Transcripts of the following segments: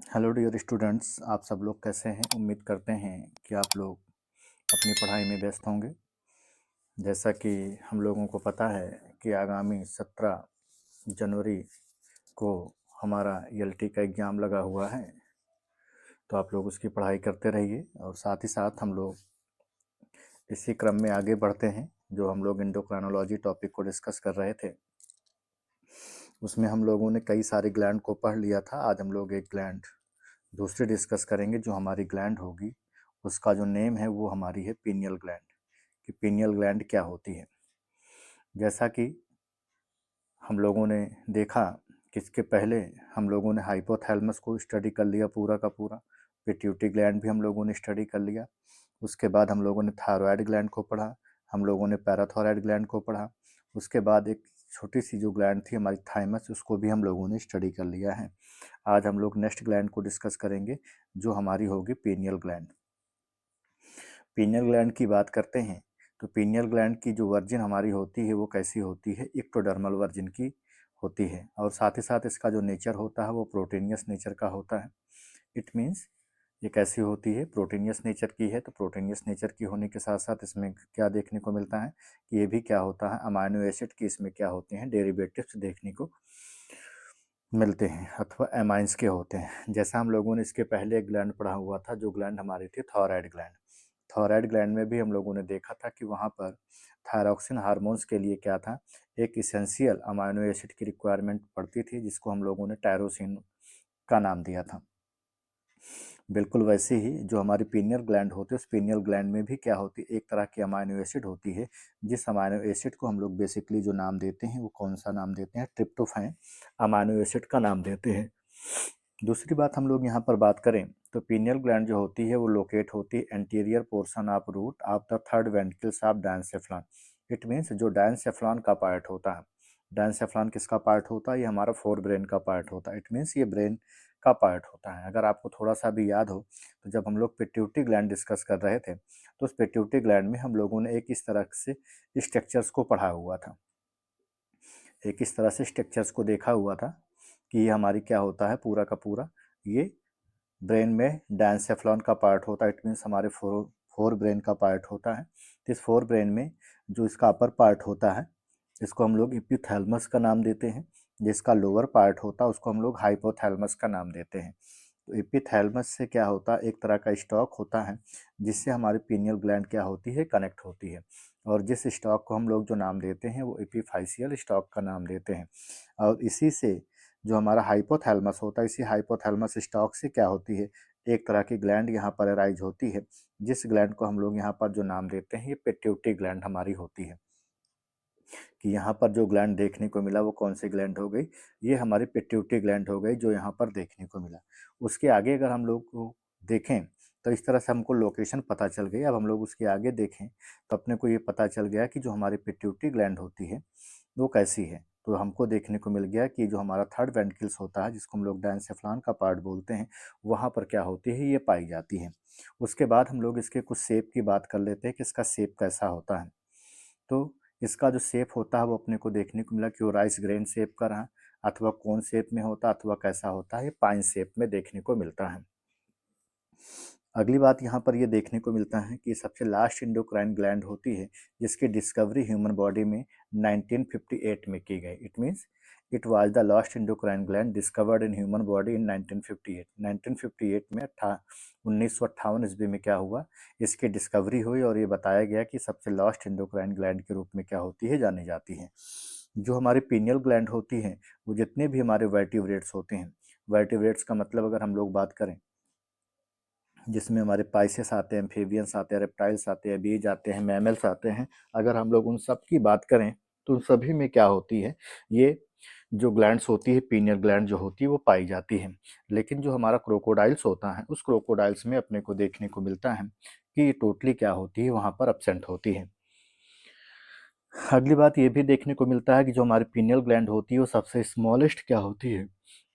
Hello dear students, आप सब लोग कैसे हैं। उम्मीद करते हैं कि आप लोग अपनी पढ़ाई में व्यस्त होंगे। जैसा कि हम लोगों को पता है कि आगामी 17 जनवरी को हमारा ईएलटी का एग्ज़ाम लगा हुआ है, तो आप लोग उसकी पढ़ाई करते रहिए। और साथ ही साथ हम लोग इसी क्रम में आगे बढ़ते हैं। जो हम लोग एंडोक्राइनोलॉजी टॉपिक को डिस्कस कर रहे थे, उसमें हम लोगों ने कई सारे ग्लैंड को पढ़ लिया था। आज हम लोग एक ग्लैंड दूसरी डिस्कस करेंगे। जो हमारी ग्लैंड होगी उसका जो नेम है वो हमारी है पीनियल ग्लैंड। कि पीनियल ग्लैंड क्या होती है। जैसा कि हम लोगों ने देखा कि इसके पहले हम लोगों ने हाइपोथैलेमस को स्टडी कर लिया पूरा का पूरा। पिट्यूटरी ग्लैंड भी हम लोगों ने स्टडी कर लिया। उसके बाद हम लोगों ने थायराइड ग्लैंड को पढ़ा। हम लोगों ने पैराथायराइड ग्लैंड को पढ़ा। उसके बाद एक छोटी सी जो ग्लैंड थी हमारी थाइमस, उसको भी हम लोगों ने स्टडी कर लिया है। आज हम लोग नेक्स्ट ग्लैंड को डिस्कस करेंगे जो हमारी होगी पीनियल ग्लैंड। पीनियल ग्लैंड की बात करते हैं तो पीनियल ग्लैंड की जो वर्जिन हमारी होती है वो कैसी होती है, इक्टोडर्मल वर्जिन की होती है। और साथ ही साथ इसका जो नेचर होता है वो प्रोटीनियस नेचर का होता है। इट मीन्स ये कैसी होती है, प्रोटीनियस नेचर की है। तो प्रोटीनियस नेचर की होने के साथ साथ इसमें क्या देखने को मिलता है कि ये भी क्या होता है, अमाइनो एसिड की इसमें क्या होते हैं, डेरिवेटिव्स देखने को मिलते हैं अथवा एमाइंस के होते हैं। जैसा हम लोगों ने इसके पहले एक ग्लैंड पढ़ा हुआ था, जो ग्लैंड हमारी थी थायराइड ग्लैंड। थायराइड ग्लैंड में भी हम लोगों ने देखा था कि वहाँ पर थायरॉक्सिन हार्मोन्स के लिए क्या था, एक इसेंशियल अमाइनो एसिड की रिक्वायरमेंट पड़ती थी, जिसको हम लोगों ने टायरोसिन का नाम दिया था। बिल्कुल वैसे ही जो हमारी पीनियल ग्लैंड होती है, उस पीनियल ग्लैंड में भी क्या होती है, एक तरह की अमाइनो एसिड होती है। जिस अमाइनो एसिड को हम लोग बेसिकली जो नाम देते हैं वो कौन सा नाम देते हैं, ट्रिप्टोफैन अमाइनो एसिड का नाम देते हैं। दूसरी बात हम लोग यहाँ पर बात करें तो पीनियल ग्लैंड जो होती है वो लोकेट होती है anterior portion of root of the third ventricles of diencephalon. It means जो डायंसेफ्लॉन का पार्ट होता है, डायंसेफ्लॉन किसका पार्ट होता है, ये हमारा फोर ब्रेन का पार्ट होता है। इट मीन्स ये ब्रेन का पार्ट होता है। अगर आपको थोड़ा सा भी याद हो तो जब हम लोग पिट्यूटरी ग्लैंड डिस्कस कर रहे थे तो उस पिट्यूटरी ग्लैंड में हम लोगों ने एक इस तरह से स्ट्रक्चर्स को पढ़ा हुआ था, एक इस तरह से स्ट्रक्चर्स को देखा हुआ था कि ये हमारी क्या होता है, पूरा का पूरा ये ब्रेन में डायंसेफ्लॉन का पार्ट होता है। इट मीन्स हमारे फोर ब्रेन का पार्ट होता है। तो इस फोर ब्रेन में जो इसका अपर पार्ट होता है इसको हम लोग इपिथैलेमस का नाम देते हैं। जिसका लोअर पार्ट होता है उसको हम लोग हाइपोथैलेमस का नाम देते हैं। तो एपिथैलेमस से क्या होता है, एक तरह का स्टॉक होता है जिससे हमारी पीनियल ग्लैंड क्या होती है, कनेक्ट होती है। और जिस स्टॉक को हम लोग जो नाम देते हैं वो एपिफाइशियल स्टॉक का नाम देते हैं। और इसी से जो हमारा हाइपोथैलेमस होता है, इसी हाइपोथैलेमस स्टॉक से क्या होती है, एक तरह की ग्लैंड यहाँ पर अराइज होती है। जिस ग्लैंड को हम लोग यहाँ पर जो नाम देते हैं ये पिट्यूटरी ग्लैंड हमारी होती है। कि यहाँ पर जो ग्लैंड देखने को मिला वो कौन सी ग्लैंड हो गई, ये हमारी पिट्यूटरी ग्लैंड हो गई जो यहाँ पर देखने को मिला। उसके आगे अगर हम लोग को देखें तो इस तरह से हमको लोकेशन पता चल गई। अब हम लोग उसके आगे देखें तो अपने को ये पता चल गया कि जो हमारी पिट्यूटरी ग्लैंड होती है वो कैसी है। तो हमको देखने को मिल गया कि जो हमारा थर्ड वेंट्रिकल्स होता है, जिसको हम लोग डायंसेफ्लॉन का पार्ट बोलते हैं, वहाँ पर क्या होती है, ये पाई जाती है। उसके बाद हम लोग इसके कुछ शेप की बात कर लेते हैं कि इसका शेप कैसा होता है। तो इसका जो शेप होता है वो अपने को देखने को मिला कि वो राइस ग्रेन शेप का रहा, अथवा कौन शेप में होता अथवा कैसा होता है, पाइन शेप में देखने को मिलता है। अगली बात यहाँ पर ये देखने को मिलता है कि सबसे लास्ट इंडोक्राइन ग्लैंड होती है जिसकी डिस्कवरी ह्यूमन बॉडी में 1958 में की गई। It means it was the last endocrine gland discovered in human body in 1958। 1958 में 1958 ईस्वी में क्या हुआ, इसकी डिस्कवरी हुई और ये बताया गया कि सबसे लास्ट इंडोक्राइन ग्लैंड के रूप में क्या होती है, जानी जाती है। जो हमारी पीनियल ग्लैंड होती हैं वो जितने भी हमारे वर्टिब्रेट्स होते हैं, वर्टिब्रेट्स का मतलब अगर हम लोग बात करें जिसमें हमारे पाइसेस आते हैं, एम्फीबियंस आते हैं, रेप्टाइल्स आते हैं, बीज आते हैं, मैमल्स आते हैं, अगर हम लोग उन सब की बात करें तो उन सभी में क्या होती है, ये जो ग्लैंड्स होती है, पीनियल ग्लैंड जो होती है वो पाई जाती है। लेकिन जो हमारा क्रोकोडाइल्स होता है उस क्रोकोडाइल्स में अपने को देखने को मिलता है कि ये टोटली क्या होती है, वहाँ पर एब्सेंट होती है। अगली बात ये भी देखने को मिलता है कि जो हमारी पीनियल ग्लैंड होती है वो सबसे स्मॉलेस्ट क्या होती है,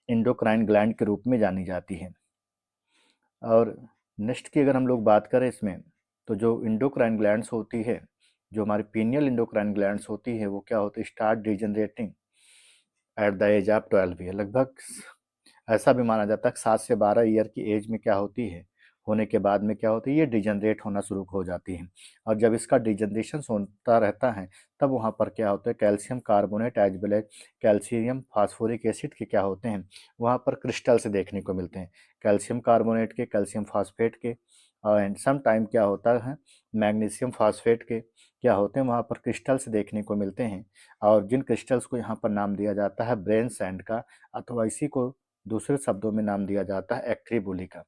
इंडोक्राइन ग्लैंड के रूप में जानी जाती है। और नेक्स्ट की अगर हम लोग बात करें इसमें तो जो इंडोक्राइन ग्लैंड्स होती है, जो हमारी पीनियल इंडोक्राइन ग्लैंड्स होती है वो क्या होती है, start degenerating at the age of 12 year. लगभग ऐसा भी माना जाता है कि 7 से 12 ईयर की एज में क्या होती है, होने के बाद में क्या होती है, ये डिजनरेट होना शुरू हो जाती है। और जब इसका डिजनरेशन होता रहता है तब वहाँ पर क्या होता है, calcium carbonate as well as calcium phosphoric acid के क्या होते हैं, वहाँ पर क्रिस्टल्स देखने को मिलते हैं, कैल्शियम कार्बोनेट के, कैल्शियम फास्फेट के, एंड सम टाइम क्या होता है, मैग्नीशियम फास्फेट के क्या होते हैं, वहाँ पर क्रिस्टल्स देखने को मिलते हैं। और जिन क्रिस्टल्स को यहाँ पर नाम दिया जाता है ब्रेन सैंड का, अथवा इसी को दूसरे शब्दों में नाम दिया जाता है एक्ट्रीबुली का।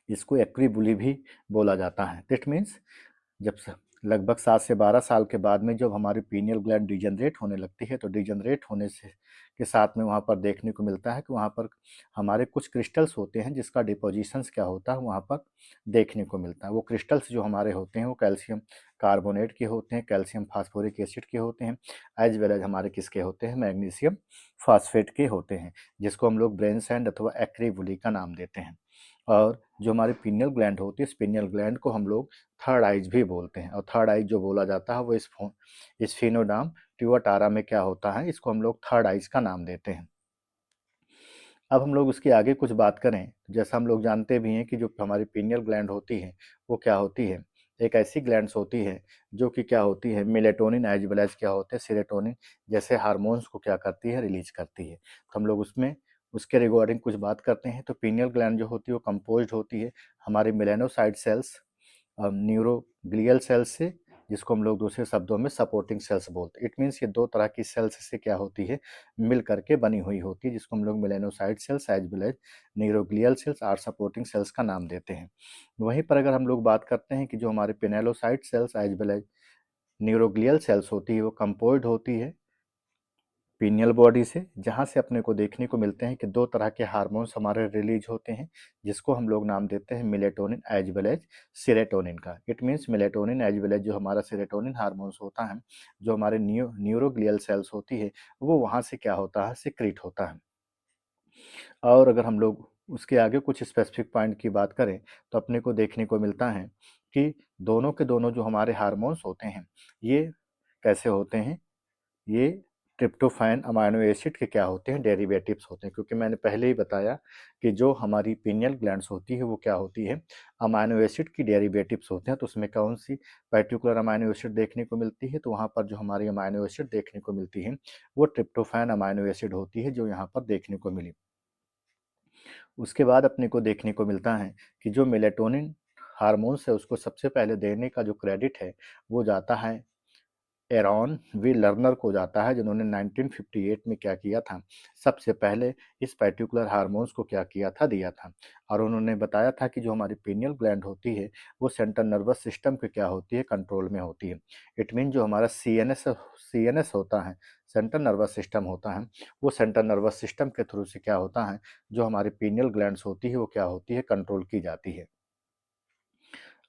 इसको एक्ट्रीबुली भी बोला जाता है। दैट मीन्स जब लगभग 7 से 12 साल के बाद में जब हमारी पीनियल ग्लैंड डिजनरेट होने लगती है, तो डिजनरेट होने से के साथ में वहाँ पर देखने को मिलता है कि वहाँ पर हमारे कुछ क्रिस्टल्स होते हैं जिसका डिपोजिशंस क्या होता है वहाँ पर देखने को मिलता है। वो क्रिस्टल्स जो हमारे होते हैं वो कैल्शियम कार्बोनेट के होते हैं, कैल्शियम फास्फोरिक एसिड के होते हैं, एज वेल एज हमारे किसके होते हैं, मैग्नीशियम फास्फेट के होते हैं, जिसको हम लोग ब्रेन सैंड अथवा एक्ट्रीबुली का नाम देते हैं। और जो हमारी पिनियल ग्लैंड होती है, इस पिनियल ग्लैंड को हम लोग थर्ड आइज भी बोलते हैं। और थर्ड आइज जो बोला जाता है वो इस फिनोडाम ट्यूआटारा में क्या होता है, इसको हम लोग थर्ड आइज का नाम देते हैं। अब हम लोग उसके आगे कुछ बात करें, जैसा हम लोग जानते भी हैं कि जो हमारी पिनियल ग्लैंड होती है वो क्या होती है, एक ऐसी ग्लैंड्स होती है जो कि क्या होती है, मेलेटोनिन एज वेल एज क्या होते हैं, सेरोटोनिन जैसे हार्मोन्स को क्या करती है, रिलीज करती है। तो हम लोग उसमें उसके रिगार्डिंग कुछ बात करते हैं। तो पिनियल ग्लैंड जो होती है वो कंपोज्ड होती है हमारे मेलानोसाइट सेल्स, न्यूरोग्लियल सेल्स से, जिसको हम लोग दूसरे शब्दों में सपोर्टिंग सेल्स बोलते हैं। इट मीन्स ये दो तरह की सेल्स से क्या होती है, मिल करके बनी हुई होती है, जिसको हम लोग melanocyte cells as well as neuroglial cells और सपोर्टिंग सेल्स का नाम देते हैं। वहीं पर अगर हम लोग बात करते हैं कि जो हमारे pinealocyte cells as well as neuroglial cells होती है वो कंपोज्ड होती है पीनियल बॉडी से, जहाँ से अपने को देखने को मिलते हैं कि दो तरह के हार्मोन्स हमारे रिलीज होते हैं, जिसको हम लोग नाम देते हैं melatonin as well as serotonin का। It means melatonin as well as जो हमारा सेरोटोनिन हार्मोन्स होता है, जो हमारे न्यूरोग्लियल सेल्स होती है, वो वहाँ से क्या होता है, सिक्रीट होता है। और अगर हम लोग उसके आगे कुछ स्पेसिफिक पॉइंट की बात करें तो अपने को देखने को मिलता है कि दोनों के दोनों जो हमारे हार्मोन्स होते हैं ये कैसे होते हैं, ये ट्रिप्टोफैन अमाइनो एसिड के क्या होते हैं, डेरिवेटिव्स होते हैं। क्योंकि मैंने पहले ही बताया कि जो हमारी पिनियल ग्लैंड्स होती है वो क्या होती है, अमाइनो एसिड की डेरिवेटिव्स होते हैं। तो उसमें कौन सी पर्टिकुलर अमाइनो एसिड देखने को मिलती है, तो वहाँ पर जो हमारी अमाइनो एसिड देखने को मिलती है वो ट्रिप्टोफैन अमाइनो एसिड होती है, जो यहाँ पर देखने को मिली। उसके बाद अपने को देखने को मिलता है कि जो मेलेटोनिन हार्मोन्स है उसको सबसे पहले देने का जो क्रेडिट है वो जाता है एरॉन वी लर्नर को जाता है, जिन्होंने 1958 में क्या किया था, सबसे पहले इस पर्टिकुलर हार्मोन्स को क्या किया था, दिया था। और उन्होंने बताया था कि जो हमारी पीनियल ग्लैंड होती है वो सेंट्रल नर्वस सिस्टम के क्या होती है, कंट्रोल में होती है। इट मीन जो हमारा सीएनएस होता है, सेंट्रल नर्वस सिस्टम होता है, वो सेंट्रल नर्वस सिस्टम के थ्रू से क्या होता है, जो हमारी पीनियल ग्लैंड्स होती है वो क्या होती है, कंट्रोल की जाती है।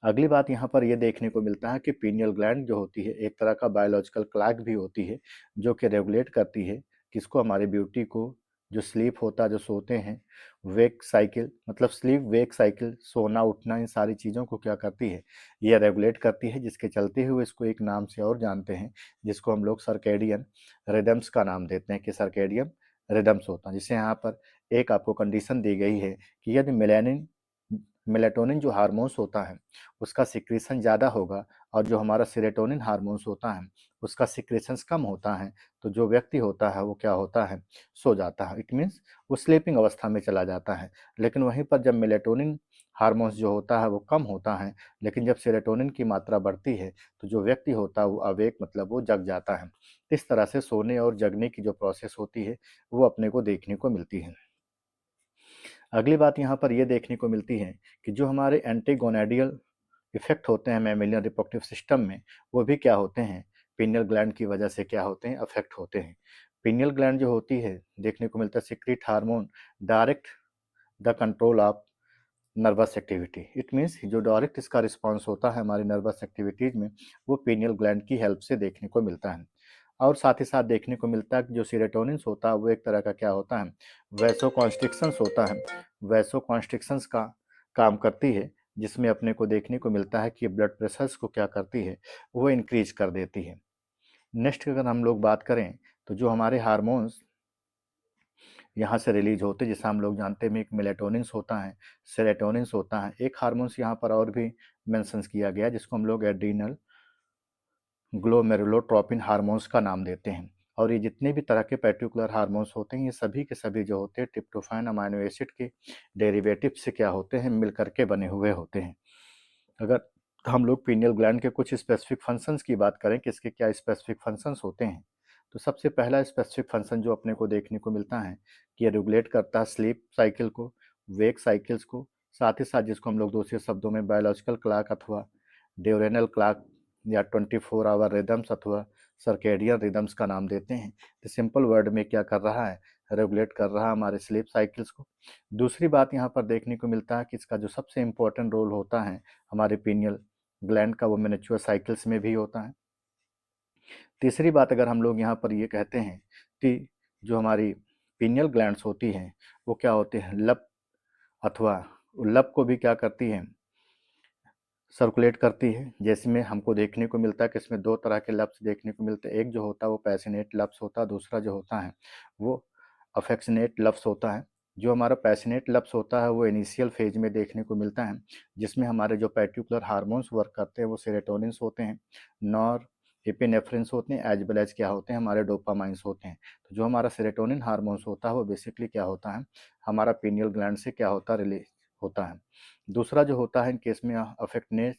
अगली बात यहाँ पर ये देखने को मिलता है कि पीनियल ग्लैंड जो होती है एक तरह का बायोलॉजिकल क्लॉक भी होती है, जो कि रेगुलेट करती है किसको, हमारी ब्यूटी को। जो स्लीप होता है, जो सोते हैं, वेक साइकिल मतलब स्लीप वेक साइकिल, सोना उठना, इन सारी चीज़ों को क्या करती है, ये रेगुलेट करती है, जिसके चलते हुए इसको एक नाम से और जानते हैं, जिसको हम लोग सर्केडियन रिदम्स का नाम देते हैं, कि सर्केडियन रिदम्स होता है। जिससे यहाँ पर एक आपको कंडीशन दी गई है कि यदि मेलेटोनिन जो हार्मोन्स होता है उसका सिक्रीशन ज़्यादा होगा और जो हमारा सेरोटोनिन हार्मोन्स होता है उसका सिक्रीशंस कम होता है, तो जो व्यक्ति होता है वो क्या होता है, सो जाता है। इट मीन्स वो स्लीपिंग अवस्था में चला जाता है। लेकिन वहीं पर जब मेलेटोनिन हार्मोन्स जो होता है वो कम होता है, लेकिन जब सेरोटोनिन की मात्रा बढ़ती है तो जो व्यक्ति होता है वो अवेक मतलब वो जग जाता है। इस तरह से सोने और जगने की जो प्रोसेस होती है वो अपने को देखने को मिलती है। अगली बात यहाँ पर यह देखने को मिलती है कि जो हमारे एंटीगोनाडियल इफेक्ट होते हैं मैमेलियन रिप्रोडक्टिव सिस्टम में, वो भी क्या होते हैं, पिनियल ग्लैंड की वजह से क्या होते हैं, अफेक्ट होते हैं। पिनियल ग्लैंड जो होती है देखने को मिलता है secrete hormone direct the control of nervous activity. It means जो डायरेक्ट इसका रिस्पॉन्स होता है हमारी नर्वस एक्टिविटीज में, वो पिनियल ग्लैंड की हेल्प से देखने को मिलता है। और साथ ही साथ देखने को मिलता है कि जो सीरोटोनिन होता है वो एक तरह का क्या होता है, वैसो कॉन्स्ट्रिक्शंस होता है, वैसो कॉन्स्ट्रिक्शंस का काम करती है, जिसमें अपने को देखने को मिलता है कि ब्लड प्रेशर्स को क्या करती है, वो इंक्रीज कर देती है। नेक्स्ट अगर हम लोग बात करें तो जो हमारे हार्मोन्स यहाँ से रिलीज होते हैं, जिसे हम लोग जानते हैं एक मेलेटोनिन्स होता है, सेरोटोनिन्स होता है। एक हार्मोन्स यहाँ पर और भी मेंशन किया गया जिसको हम लोग एड्रीनल ग्लोमेरुलोट्रोपिन हार्मोन्स का नाम देते हैं। और ये जितने भी तरह के पर्टिकुलर हार्मोन्स होते हैं ये सभी के सभी जो होते हैं ट्रिप्टोफैन अमाइनो एसिड के डेरिवेटिव से क्या होते हैं, मिल करके बने हुए होते हैं। अगर हम लोग पीनियल ग्लैंड के कुछ स्पेसिफिक फंक्शंस की बात करें कि इसके क्या स्पेसिफिक फंक्शंस होते हैं, तो सबसे पहला स्पेसिफिक फंक्शन जो अपने को देखने को मिलता है कि ये रेगुलेट करता है स्लीप साइकिल को, वेक साइकिल्स को, साथ ही साथ जिसको हम लोग दूसरे शब्दों में बायोलॉजिकल क्लॉक अथवा ड्यूरेनल क्लॉक या 24 आवर रिदम्स अथवा सर्केडियन रिदम्स का नाम देते हैं। तो सिंपल वर्ड में क्या कर रहा है, रेगुलेट कर रहा है हमारे स्लीप साइकिल्स को। दूसरी बात यहाँ पर देखने को मिलता है कि इसका जो सबसे इम्पोर्टेंट रोल होता है हमारे पीनियल ग्लैंड का, वो मेनस्ट्रुअल साइकिल्स में भी होता है। तीसरी बात अगर हम लोग यहाँ पर ये कहते हैं कि जो हमारी पीनियल ग्लैंड्स होती हैं वो क्या होते हैं, लब अथवा लब को भी क्या करती हैं, सर्कुलेट करती है। जिसमें हमको देखने को मिलता है कि इसमें दो तरह के लफ्ज़ देखने को मिलते हैं। एक जो होता है वो पैसिनेट लफ्ज़ होता है, दूसरा जो होता है वो अफेक्शनेट लफ्ज़ होता है। जो हमारा पैसिनेट लफ्ज़ होता है वो इनिशियल फेज में देखने को मिलता है, जिसमें हमारे जो पर्टिकुलर हार्मोन्स वर्क करते हैं वो सेरोटोनिन्स होते हैं, नॉर एपिनेफ्रिन्स होते हैं, एज वेल एज क्या होते हैं हमारे डोपामाइंस होते हैं। तो जो हमारा सेरोटोनिन हार्मोन्स होता है वो बेसिकली क्या होता है, हमारा पीनियल ग्लैंड से क्या होता है, रिलीज होता है। दूसरा जो होता है इन केस में अफेक्टनेस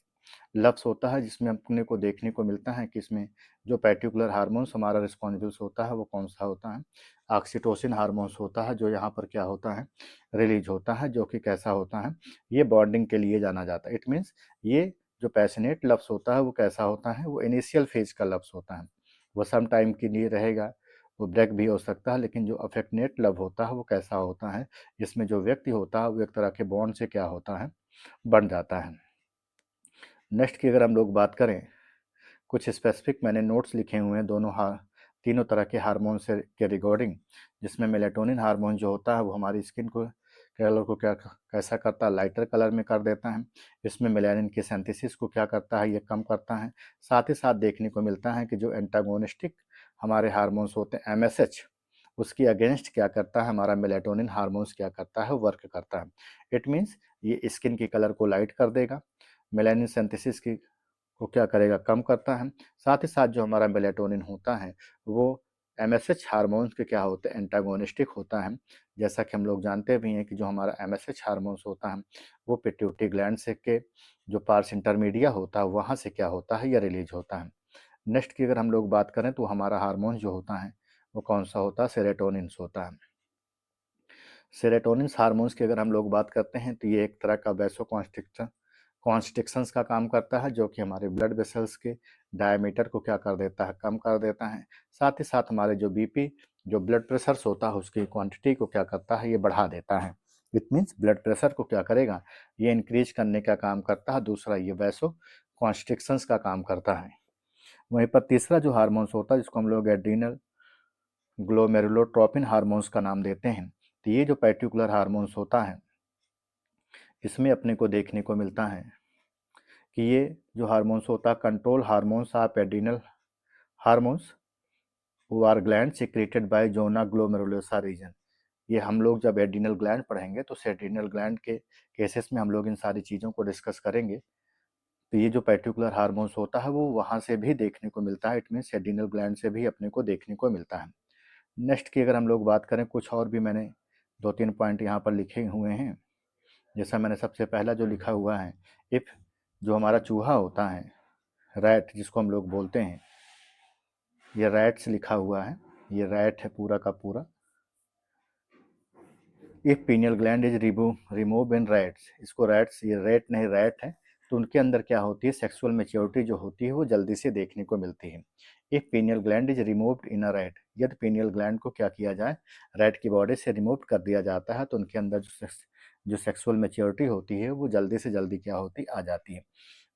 लफ्स होता है, जिसमें अपने को देखने को मिलता है कि इसमें जो पर्टिकुलर हार्मोन्स हमारा रिस्पॉन्सिबल्स होता है वो कौन सा होता है, ऑक्सीटोसिन हार्मोन्स होता है जो यहाँ पर क्या होता है, रिलीज होता है, जो कि कैसा होता है, ये बॉन्डिंग के लिए जाना जाता है। इट मीन्स ये जो पैशनेट लफ्स होता है वो कैसा होता है, वो इनिशियल फेज का लफ्स होता है, वो सम टाइम के लिए रहेगा, वो ब्रेक भी हो सकता है। लेकिन जो अफेक्टनेट लव होता है वो कैसा होता है, जिसमें जो व्यक्ति होता है वो एक तरह के बॉन्ड से क्या होता है, बन जाता है। नेक्स्ट की अगर हम लोग बात करें, कुछ स्पेसिफिक मैंने नोट्स लिखे हुए हैं दोनों तीनों तरह के हार्मोन से के रिगार्डिंग। जिसमें मेलेटोनिन हार्मोन जो होता है वो हमारी स्किन को कलर को क्या कैसा करता है, लाइटर कलर में कर देता है। इसमें मेलानिन की सिंथेसिस को क्या करता है, ये कम करता है। साथ ही साथ देखने को मिलता है कि जो एंटागोनिस्टिक हमारे हार्मोन्स होते हैं एमएसएच, उसकी अगेंस्ट क्या करता है हमारा मेलेटोनिन हार्मोन्स क्या करता है, वर्क करता है। इट मीन्स ये स्किन की कलर को लाइट कर देगा, मेलानिन सिंथेसिस की को क्या करेगा, कम करता है। साथ ही साथ जो हमारा मेलेटोनिन होता है वो एमएसएच हार्मोन्स के क्या होते हैं, एंटागोनिस्टिक होता है। जैसा कि हम लोग जानते भी हैं कि जो हमारा एमएसएच हार्मोन्स होता है वो पिट्यूटरी ग्लैंड से के जो पार्स इंटरमीडिया होता है वहाँ से क्या होता है, या रिलीज होता है। नेक्स्ट की अगर हम लोग बात करें तो हमारा हार्मोन जो होता है वो कौन सा होता है, सेरोटोनिन्स होता है। सेरोटोनिन हार्मोन्स की अगर हम लोग बात करते हैं तो ये एक तरह का वैसो कॉन्स्ट्रिक्शंस का काम करता है, जो कि हमारे ब्लड वेसल्स के डायमीटर को क्या कर देता है, कम कर देता है। साथ ही साथ हमारे जो बीपी जो ब्लड प्रेशर्स होता है उसकी क्वांटिटी को क्या करता है, ये बढ़ा देता है। इट मीन्स ब्लड प्रेशर को क्या करेगा, ये इंक्रीज करने का काम करता है। दूसरा ये वैसो कॉन्स्ट्रिक्शंस का काम करता है। वहीं पर तीसरा जो हार्मोन्स होता है जिसको हम लोग एड्रीनल ग्लोमेरुलोट्रोपिन हार्मोन्स का नाम देते हैं। तो ये जो पर्टिकुलर हार्मोन्स होता है इसमें अपने को देखने को मिलता है कि ये जो हार्मोन्स होता है control hormones of adrenal hormones who are gland secreted by zona glomerulosa region. ये हम लोग जब एड्रीनल ग्लैंड पढ़ेंगे तो एड्रीनल ग्लैंड के केसेस में हम लोग इन सारी चीज़ों को डिस्कस करेंगे। तो ये जो पर्टिकुलर हार्मोन्स होता है वो वहाँ से भी देखने को मिलता है। इट मीन्स एड्रीनल ग्लैंड से भी अपने को देखने को मिलता है। नेक्स्ट की अगर हम लोग बात करें, कुछ और भी मैंने 2-3 पॉइंट यहाँ पर लिखे हुए हैं। जैसा मैंने सबसे पहला जो लिखा हुआ है, इफ़ जो हमारा चूहा होता है, रैट जिसको हम लोग बोलते हैं, ये रैट्स लिखा हुआ है, ये रैट है पूरा का पूरा। If pineal gland is remove in rats, इसको रैट्स, ये रैट नहीं रैट है, तो उनके अंदर क्या होती है, सेक्सुअल मेच्योरिटी जो होती है वो जल्दी से देखने को मिलती है। If pineal gland is removed in a rat, यदि पीनियल ग्लैंड को क्या किया जाए, रैट की बॉडी से रिमूव कर दिया जाता है, तो उनके अंदर जो सेक्सुअल मेच्योरिटी होती है वो जल्दी से जल्दी क्या होती आ जाती है।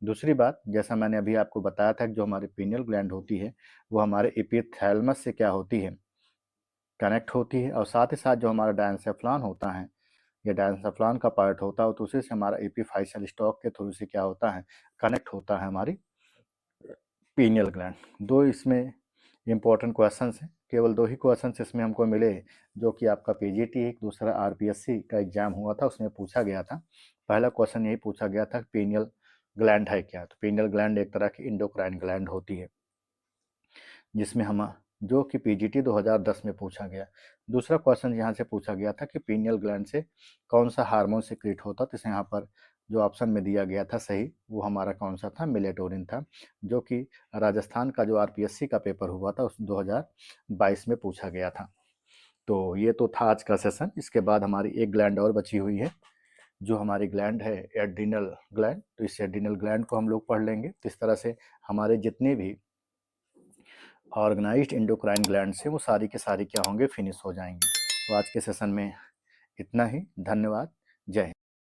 दूसरी बात, जैसा मैंने अभी आपको बताया था कि जो हमारी पीनियल ग्लैंड होती है वो हमारे एपिथैलेमस से क्या होती है, कनेक्ट होती है। और साथ ही साथ जो हमारा डायंसेफ्लॉन होता है, ये डायंसेफ्लॉन का पार्ट होता है, तो उसी से हमारा एपीफाइशियल स्टॉक के थ्रू से क्या होता है, कनेक्ट होता है हमारी पीनियल ग्लैंड। दो इसमें इम्पोर्टेंट क्वेश्चंस हैं। केवल 2 ही क्वेश्चंस इसमें हमको मिले, जो कि आपका पीजीटी, एक दूसरा आरपीएससी का एग्जाम हुआ था, उसमें पूछा गया था। पहला क्वेश्चन यही पूछा गया था, पीनियल ग्लैंड है क्या? तो पीनियल ग्लैंड एक तरह की इंडोक्राइन ग्लैंड होती है, जिसमें हम जो कि पीजीटी 2010 में पूछा गया। दूसरा क्वेश्चन यहाँ से पूछा गया था कि पीनियल ग्लैंड से कौन सा हार्मोन सिक्रीट होता, तो इसे यहाँ पर जो ऑप्शन में दिया गया था सही, वो हमारा कौन सा था? मेलेटोनिन था, जो कि राजस्थान का जो आरपीएससी का पेपर हुआ था उस 2022 में पूछा गया था। तो ये तो था आज का सेशन। इसके बाद हमारी एक ग्लैंड और बची हुई है, जो हमारी ग्लैंड है एड्रिनल ग्लैंड। तो इस एड्रिनल ग्लैंड को हम लोग पढ़ लेंगे। तो इस तरह से हमारे जितने भी ऑर्गेनाइज्ड एंडोक्राइन ग्लैंड से वो सारी के सारी क्या होंगे? फिनिश हो जाएंगे। तो आज के सेशन में इतना ही। धन्यवाद। जय हिंद।